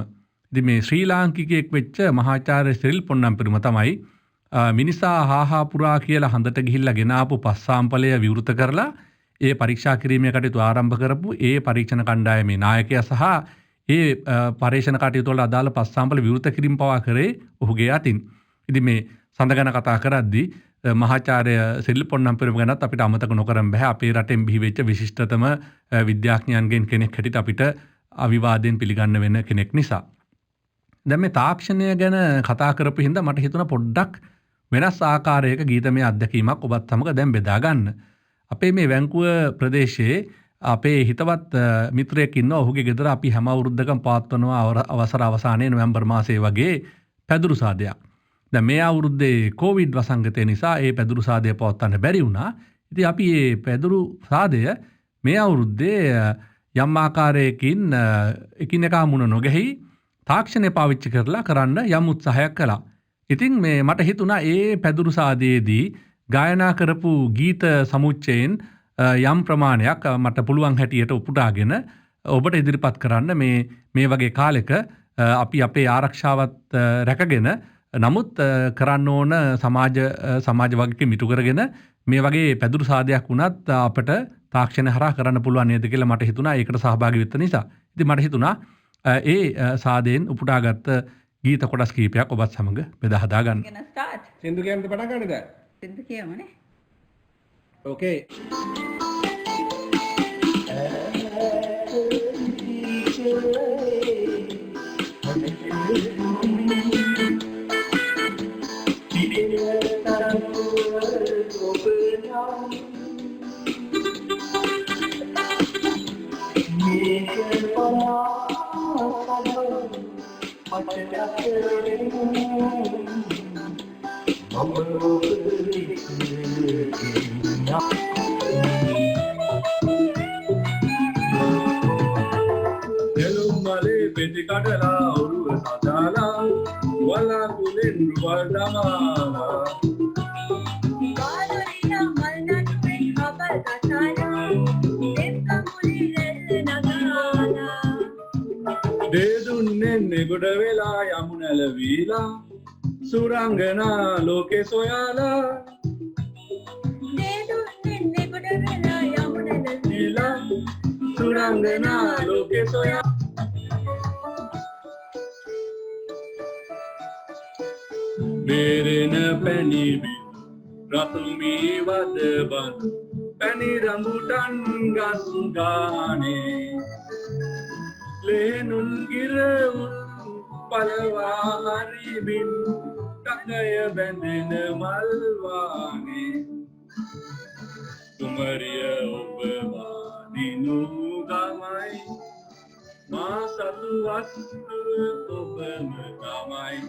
ඉතින් මේ ශ්‍රී ලාංකිකයෙක් වෙච්ච මහාචාර්ය සිරිල් පොන්නම්පෙරුම තමයි මිනිසා හාහා පුරා කියලා හඳට ගිහිල්ලා ගෙනාපු පස් සාම්පලය විවෘත කරලා ඒ පරීක්ෂා කිරීමේ කටයුතු ආරම්භ කරපු ඒ පරීක්ෂණ කණ්ඩායමේ නායකයා සහ ඒ පරීක්ෂණ කටයුතු වල අදාළ පස් සාම්පල විවෘත කිරීම පවා කරේ ඔහුගේ අතින්. ඉතින් මේ සඳ ගැන කතා කරද්දී මහාචාර්ය සිරිල් පොන්නම්පෙරුම ගැනත් අපිට අමතක නොකරන්න බෑ. අපේ රටෙන් බිහි වෙච්ච විශිෂ්ටතම විද්‍යාඥයන්ගෙන් කෙනෙක් හැටියට අපිට අවිවාදයෙන් පිළිගන්න වෙන කෙනෙක් නිසා. දැන් මේ තාක්ෂණය ගැන කතා කරපු හින්දා මට හිතුණා පොඩ්ඩක් වෙනස් ආකාරයක ගීතමය අත්දැකීමක් ඔබත් සමග දැන් බෙදා ගන්න. අපේ මේ වැංකුව ප්‍රදේශයේ අපේ හිතවත් මිත්‍රයෙක් ඉන්නවා. ඔහුගේ ගෙදර අපි හැම අවුරුද්දකම පවත්වනවා අවසර අවසානයේ නොවැම්බර් මාසයේ වගේ පැදුරු සාදයක්. දැන් මේ අවුරුද්දේ කොවිඩ් වසංගතය නිසා ඒ පැදුරු සාදය පවත්වන්න බැරි වුණා. ඉතින් අපි මේ පැදුරු සාදය මේ අවුරුද්දේ යම් ආකාරයකින් එකිනෙකා මුණ නොගැහි තාක්ෂණය පාවිච්චි කරලා කරන්න යම් උත්සාහයක් කළා. ඉතින් මේ මට හිතුණා ඒ පැදුරු සාදයේදී ගායනා කරපු ගීත සමුච්චයෙන් යම් ප්‍රමාණයක් මට පුළුවන් හැටියට උපුටාගෙන ඔබට ඉදිරිපත් කරන්න මේ වගේ කාලෙක අපි අපේ ආරක්ෂාවත් රැකගෙන නමුත් කරන්න ඕන සමාජ වගකීම් ඉටු කරගෙන මේ වගේ පැදුරු සාදයක් වුණත් අපට තාක්ෂණය හරහා කරන්න පුළුවන් නේද කියලා මට හිතුණා. ඒකට සහභාගී වෙච්ච නිසා. ඉතින් මට හිතුණා ඒ සාදයෙන් උපුටාගත්ත ගීත කොටස් කීපයක් ඔබත් සමග බෙදා හදා ගන්න. සින්දු කියන්න පටන් ගන්නද? සින්දු කියමුනේ. Okay. Elumale peti kadala oruwa sadala wala kulen ruwadamala Balorina malnatu me khabar dasana Devka muli rel nagana Dedunne negoda vela yamunala vila surangana loke soyala Dedunne negoda vela yamunala vila surangana loke soyala Berena pani Ratumi wadaban Pani rambutan gasgane Lenun girun palawari bin Takaya bandena malwane Tumariya ubawani nugamai Masatu astu ubamagamai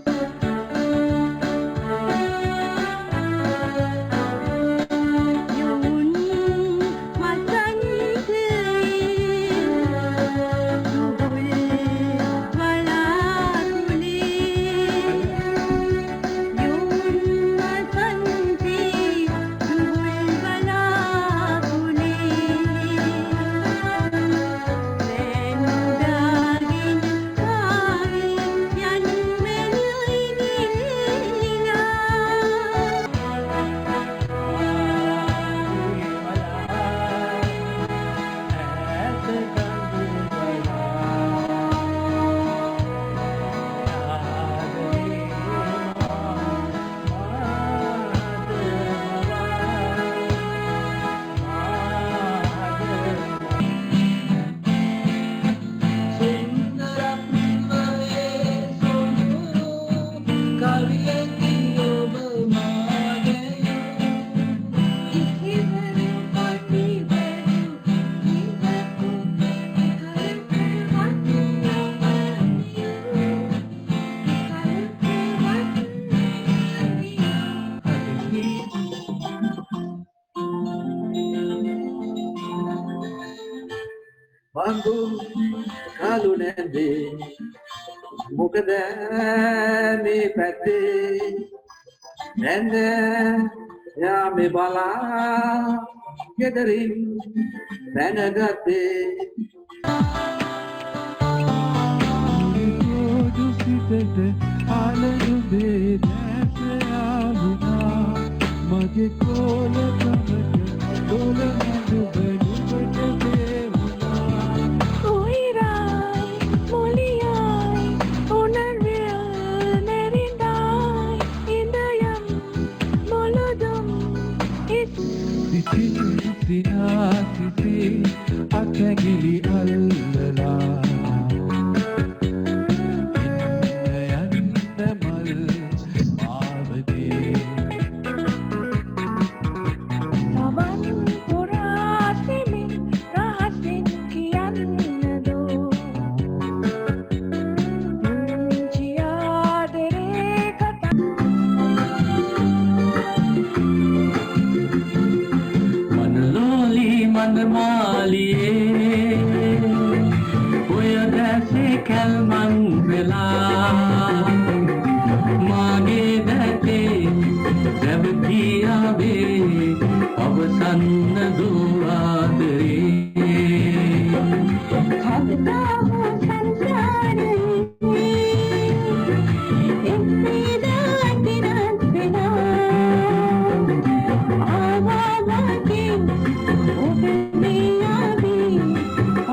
Bangu kalu nende mukada me pate nende ya me bala gedarin benagate Odu sitete alalu be nese aluna mage kola kamate kola mandu benu bete Atagili allala inna mal avade Savan purasimi rahasin kiyannado Dunchiyadere kata Manloli manmaliye Oya dase kalman vela Mage date devkiya be avasanna duadre Bhagta ho sansare Innida akirat bina Avavaki ubniyabi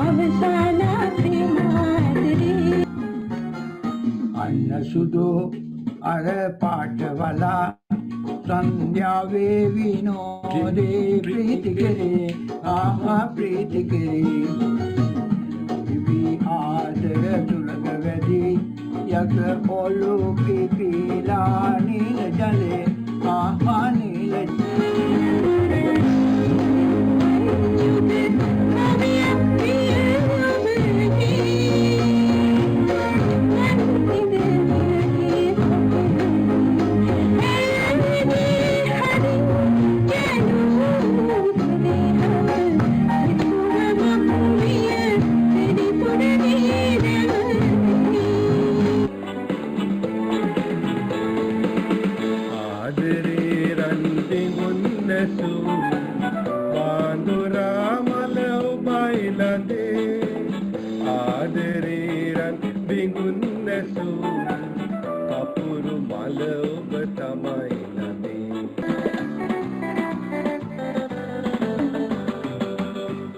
avasana primadri Anna sudo are paatwala sandhya ve vinode preeti kare aha preeti kare vi aadara tulagavadi යක ඔලු පිපිලා නිල ජලේ ආහා නිල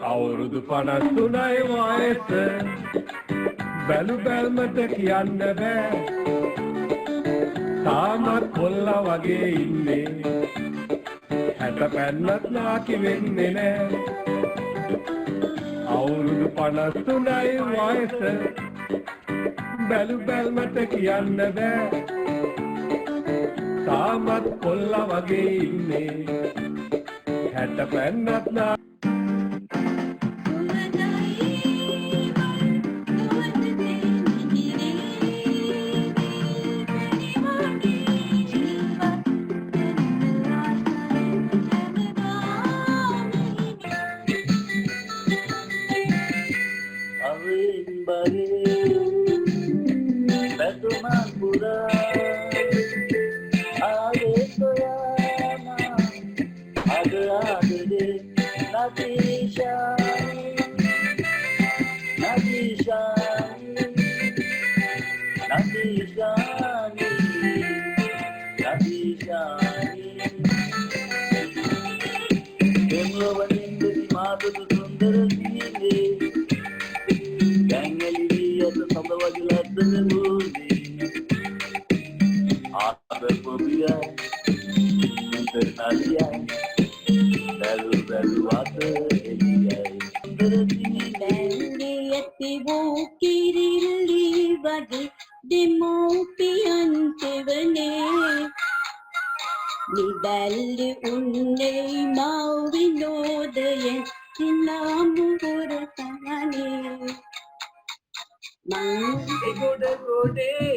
අවුරුදු 53යි වයස බැලු බැල්මට කියන්න බෑ තාමත් කොල්ලා වගේ ඉන්නේ 60 පැන්නත් නාකි වෙන්නේ නෑ අවුරුදු 53යි වයස බැලු බැල්මට කියන්න බෑ තාමත් කොල්ලා වගේ ඉන්නේ 60 පැන්නත් නාකි නිබැල්ලි උන්නේ මා විනෝදයෙන් සිනාමුවර තහනේ මං ගොඩ ගොඩේ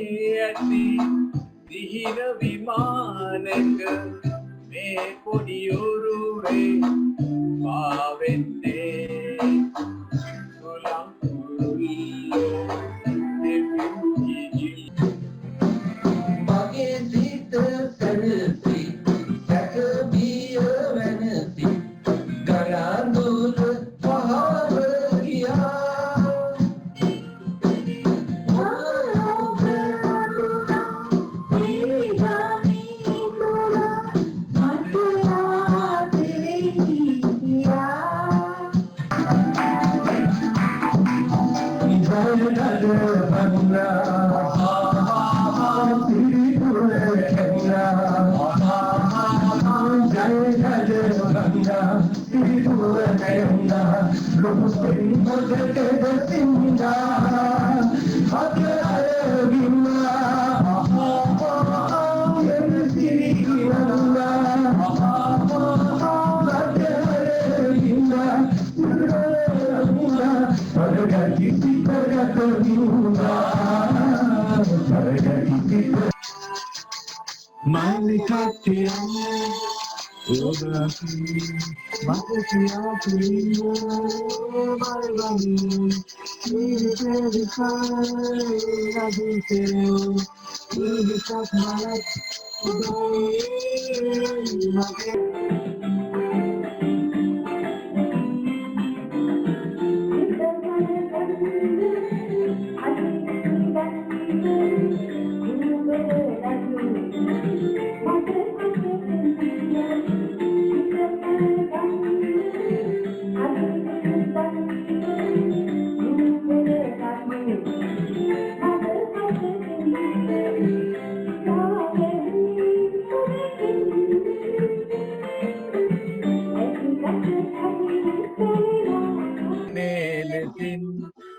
ඇති විහිර විමානක මේ පොඩි ඔරුවේ පාවෙන්නේ සොලම් කුල්ලෝ දෙවියන් මගේ සිත සැනසී සැකබිය වෙනසි ගලාඳුල පහව ගියා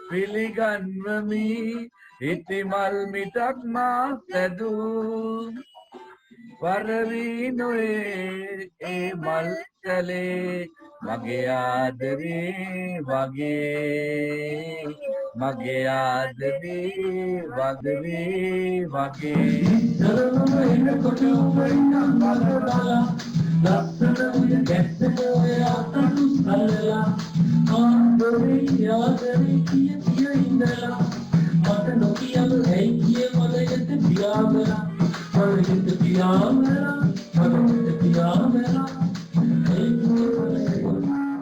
පිළිගන්වමි ඉතිමල් මිටක් මා සැදූ වරවී නොයේ ඒ මල් කැලේ මගේ ආදරේ වගේ මගේ ආදරේ වගේ දරම එනකොට උඹට බලලා ලස්සන උය ගැස්සට ඔය අතටු සල්ලලා ආදරේ කිය ඉඳලා මට නොකියන ඇයි කිය මලයට පියාඹලා මලයට පියාඹලා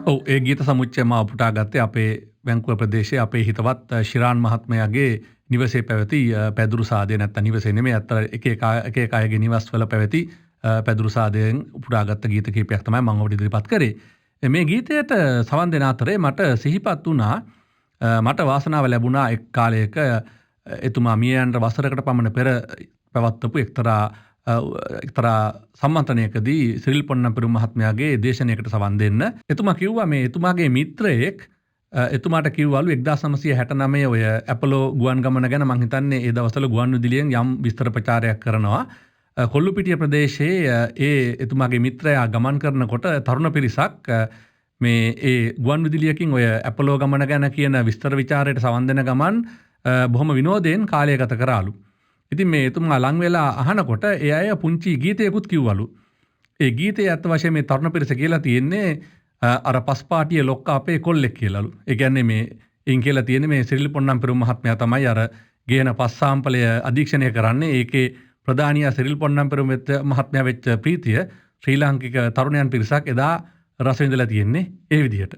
ඔව් ඒ ගීත සමුච්චයම අපුටා ගත්තේ අපේ වැංකුව ප්‍රදේශයේ අපේ හිතවත් ශිරාන් මහත්මයාගේ නිවසේ පැවති පැදුරු සාදය නැත්නම් නිවසේ නෙමෙයි අතර එක එක අයගේ නිවස්වල පැවති පැදුරු සාදයෙන් උපුටාගත්ත ගීත කීපයක් තමයි මම ඔබට ඉදිරිපත් කරේ. මේ ගීතයට සවන් දෙන අතරේ මට සිහිපත් වුණා මට වාසනාව ලැබුණා එක් කාලයක එතුමා මිය යන වසරකට පමණ පෙර පැවත්වපු එක්තරා සම්මන්ත්‍රණයකදී සිරිල් පොන්නම්පෙරුම් මහත්මයාගේ දේශනයකට සවන් දෙන්න. එතුමා කිව්වා මේ එතුමාගේ මිත්‍රයෙක් එතුමාට කිව්වලු 1969 ඔය ඇපලෝ ගුවන් ගමන ගැන මං හිතන්නේ ඒ දවස්වල ගුවන් විදුලියෙන් යම් විස්තර ප්‍රචාරයක් කරනවා. කොල්ලුපිටිය ප්‍රදේශයේ ඒ එතුමාගේ මිත්‍රයා ගමන් කරනකොට තරුණ පිරිසක් මේ ඒ ගුවන් විදුලියකින් ඔය ඇපලෝ ගමන ගැන කියන විස්තර විචාරයට සවන් දෙන ගමන් බොහොම විනෝදයෙන් කාලය ගත කරාලු. ඉතින් මේ එතුමා ලං වෙලා අහනකොට ඒ අය පුංචි ගීතයකුත් කිව්වලු. ඒ ගීතය ඇත්ත වශයෙන්ම මේ තරුණ පිරිස කියලා තියෙන්නේ අර පස්පාටිය ලොක්ක අපේ කොල්ලෙක් කියලාලු. ඒ කියන්නේ මේ එයින් කියලා තියෙන්නේ මේ සිරිල් පොන්නම්පෙරුම් මහත්මයා තමයි අර ගේන පස් සාම්පලය අධීක්ෂණය කරන්නේ. ඒකේ ප්‍රධානියා සිරිල් පොන්නම්පෙරුම් මහත්මයා වෙච්ච ප්‍රීතිය ශ්‍රී ලාංකික තරුණයන් පිරිසක් එදා රස විඳලා තියෙන්නේ ඒ විදිහට.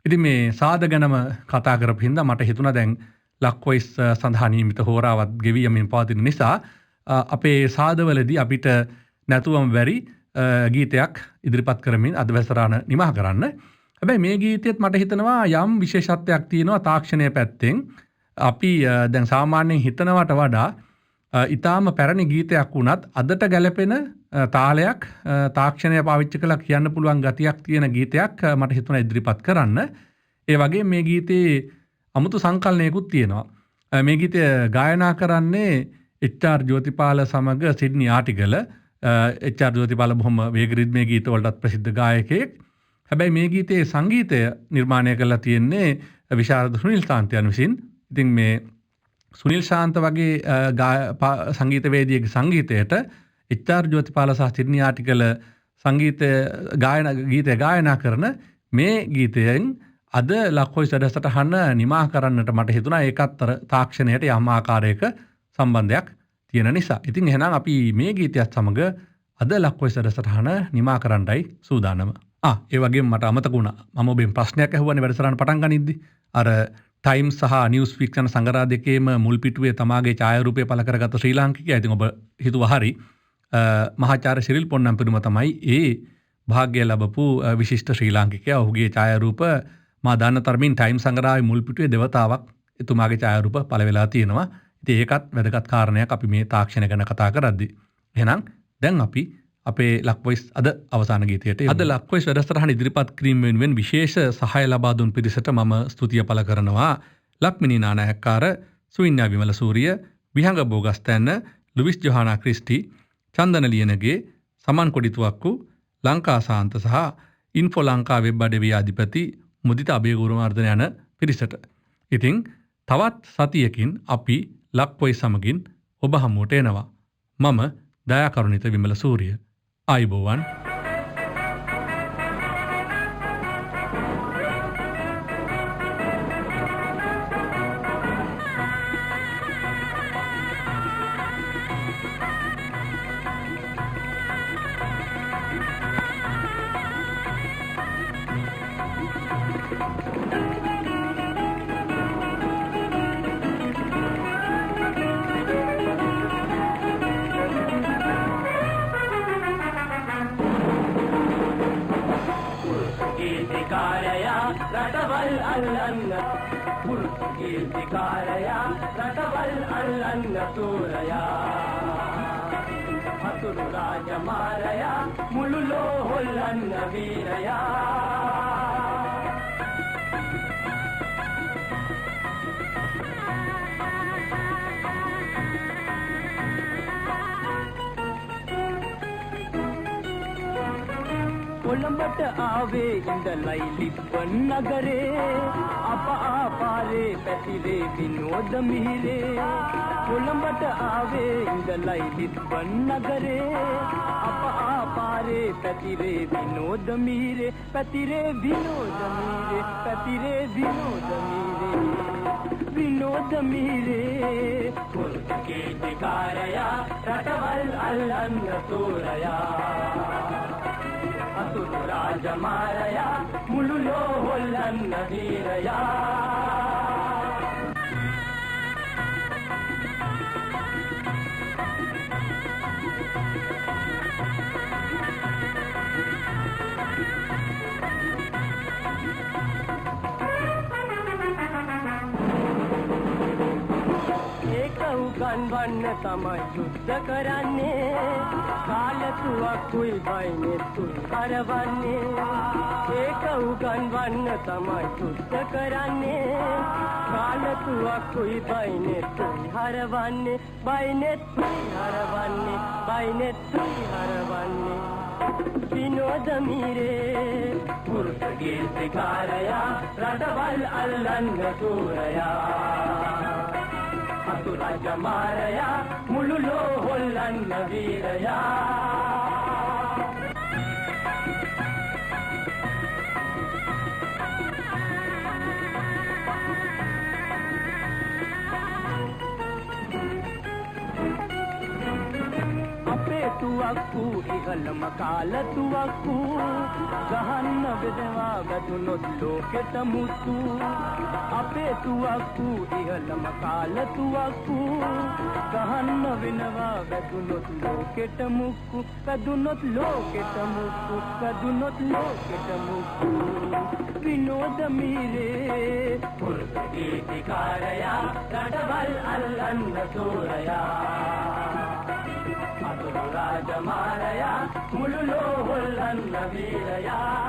ඉතින් මේ සාද ගැනම කතා කරපු හින්දා මට හිතුණා දැන් ලක්වොයිස් සඳහා නියමිත හෝරාවත් ගෙවී යමින් පවතින නිසා අපේ සාදවලදී අපිට නැතුවම බැරි ගීතයක් ඉදිරිපත් කරමින් අද වැසරාන නිමා කරන්න. හැබැයි මේ ගීතෙත් මට හිතෙනවා යම් විශේෂත්වයක් තියෙනවා තාක්ෂණය පැත්තෙන්. අපි දැන් සාමාන්‍යයෙන් හිතනවට වඩා ඊටාම පැරණි ගීතයක් වුණත් අදට ගැලපෙන තාලයක් තාක්ෂණය පාවිච්චි කළා කියන්න පුළුවන් ගතියක් තියෙන ගීතයක් මට හිතුණා ඉදිරිපත් කරන්න. ඒ වගේ මේ ගීතේ අමුතු සංකල්පයකුත් තියෙනවා. මේ ගීතය ගායනා කරන්නේ එච්.ආර්. ජෝතිපාල සමග සිඩ්නි ආටිගල. එච්.ආර්. ජෝතිපාල බොහොම වේග රිද්මේ ගීත වලටත් ප්‍රසිද්ධ ගායකයෙක්. හැබැයි මේ ගීතයේ සංගීතය නිර්මාණය කරලා තියෙන්නේ විශාරද සුනිල් ශාන්තයන් විසින්. ඉතින් මේ සුනිල් ශාන්ත වගේ සංගීතවේදියෙකුගේ සංගීතයට එච්.ආර්. ජෝතිපාල සහ සිඩ්නි ආටිගල ගීතය ගායනා කරන මේ ගීතයෙන් අද ලක්වොයිස් වැඩසටහන නිමා කරන්නට මට හිතුණා ඒකත් අර තාක්ෂණයට යම් ආකාරයක සම්බන්ධයක් තියෙන නිසා. ඉතින් එහෙනම් අපි මේ ගීතයත් සමග අද ලක්වොයිස් වැඩසටහන නිමා කරන්නයි සූදානම. ඒ වගේම මට අමතක වුණා. මම ඔබෙන් ප්‍රශ්නයක් අහුවනේ වැඩසටහන පටන් ගනිද්දි. අර ටයිම්ස් සහ නිවුස් වීක් යන සංගරා දෙකේම මුල් පිටුවේ තමාගේ ඡායාරූපය පළ කරගත්ත ශ්‍රී ලාංකිකයා. ඉතින් ඔබ හිතුවා හරි. මහාචාර්ය සිරිල් පොන්නම්පෙරුම තමයි ඒ භාග්‍ය ලැබපු විශිෂ්ට ශ්‍රී ලාංකිකයා. ඔහුගේ ඡායාරූප මා දන්න තරමින් ටයිම් සංග්‍රහයේ මුල් පිටුවේ දෙවතාවක් එතුමාගේ ඡායාරූප පළ වෙලා තියෙනවා. ඉතින් ඒකත් වැදගත් කාරණයක් අපි මේ තාක්ෂණය ගැන කතා කරද්දී. එහෙනම් දැන් අපි අපේ ලක්වොයිස් අද අවසාන ගීතයට අද ලක්වොයිස් වැඩසටහන ඉදිරිපත් කිරීම වෙනුවෙන් විශේෂ සහාය ලබා දුන් පිරිසට මම ස්තුතිය පළ කරනවා. ලක්මිනී නානායක්කාර, සුවින්‍යා විමල සූරිය, විහංග බෝගස්තැන්න, ලුවිස් ජොහානා ක්‍රිස්ටි, චන්දන ලියනගේ, සමන් කොඩිතුවක්කු, ලංකා සාන්ත සහ ඉන්ෆෝ ලංකා වෙබ් අඩවිය අධිපති මුදිත අබේගුරුවර්ධන යන පිරිසට. ඉතින් තවත් සතියකින් අපි ලක්වොයිස් සමගින් ඔබ හමුවට එනවා. මම දයාකරුණිත විමල සූරිය. ආයුබෝවන්. කොළඹට ආවේ ඉඳලයි ලිප්පන් නගරේ අප ආපාරේ පැතිරේ විනෝද මිහිරේ කොළඹට ආවේ ඉඳලයි ලිප්පන් නගරේ අප ආපාරේ පැතිරේ විනෝද මිහිරේ පැතිරේ විනෝද මිහිරේ පැතිරේ විනෝද මිහිරේ විනෝද මිහිරේ පුරුතගේ දිකාරයා රටවල් අල්ලන්න තෝරයා අතුරු රාජමාරයා මුළු ලෝ හොල්ලන්න වීරයා උගන්වන්න තමයි යුද්ධ කරන්නේ කාලතුවක්කුයි බයිනේ තුන් කරවන්නේ ඒක උගන්වන්න තමයි යුද්ධ කරන්නේ කාලතුවක්කුයි බයිනේ තුන් හරවන්නේ බයිනේ තුන් හරවන්නේ බයිනේ තුන් හරවන්නේ විනෝද මිහිරේ පුරුතගේ සිකාරයා රටවල් අල්ලන්න තෝරයා රාජමාරයා මුළු ලෝ හොල්ලන්න වීරයා අපේ තුවක්කු ඉහළම කාලතුවක්කු ගහන්න බෙදවා වැදුනොත් ලෝකෙට මුතු අපේ තුවක්කු ඉහළම කාලතුවක්කු ගහන්න වෙනවා වැදුනොත් ලෝකෙට මුක්කු වැදුනොත් ලෝකෙට මුක්කු වැදුනොත් ලෝකෙට මුක්කු විනෝද මිහිරේ පුරුතගේ දිකාරයා රටවල් අල්ලන්න තෝරයා අතුරු රාජමාරයා මුළු ලෝ හොල්ලන්න වීරයා